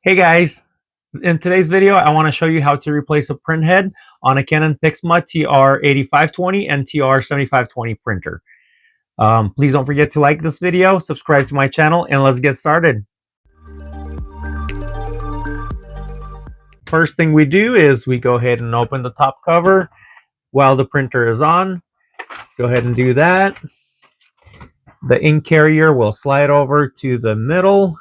Hey guys, in today's video I want to show you how to replace a print head on a Canon TR8520 and TR7520 printer. Please don't forget to like this video, subscribe to my channel, and let's get started. First thing we do is we go ahead and open the top cover while the printer is on. Let's go ahead and do that. The ink carrier will slide over to the middle.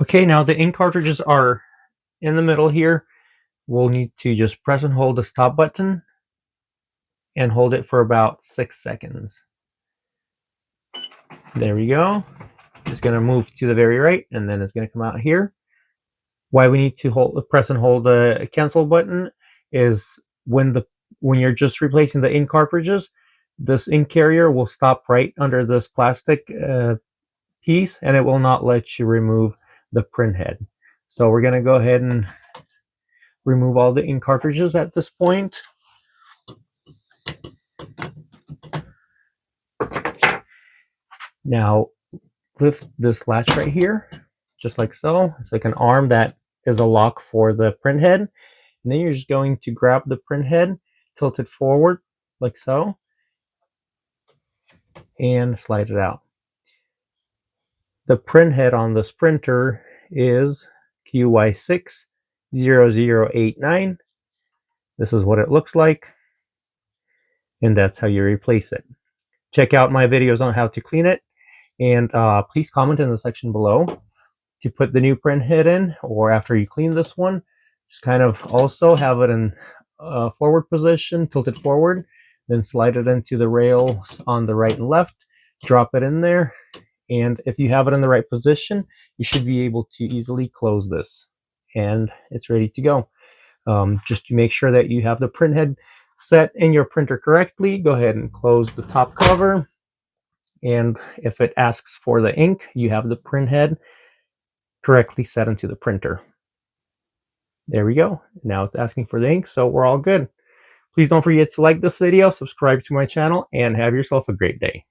Okay, now the ink cartridges are in the middle here. We'll need to just press and hold the stop button and hold it for about 6 seconds. There we go. It's going to move to the very right, and then it's going to come out here. Why we need to press and hold the cancel button is when you're just replacing the ink cartridges, this ink carrier will stop right under this plastic piece, and it will not let you remove the print head. So we're going to go ahead and remove all the ink cartridges at this point. Now lift this latch right here, just like so. It's like an arm that is a lock for the print head. And then you're just going to grab the print head, tilt it forward like so, and slide it out. The print head on this printer is QY60089. This is what it looks like, and that's how you replace it. Check out my videos on how to clean it, and please comment in the section below to put the new print head in, or after you clean this one, just kind of also have it in forward position, tilt it forward, then slide it into the rails on the right and left, drop it in there, and if you have it in the right position, you should be able to easily close this, and it's ready to go. Just to make sure that you have the print head set in your printer correctly, go ahead and close the top cover, and if it asks for the ink, you have the print head correctly set into the printer. There we go. Now it's asking for the ink, so we're all good. Please don't forget to like this video, subscribe to my channel, and have yourself a great day.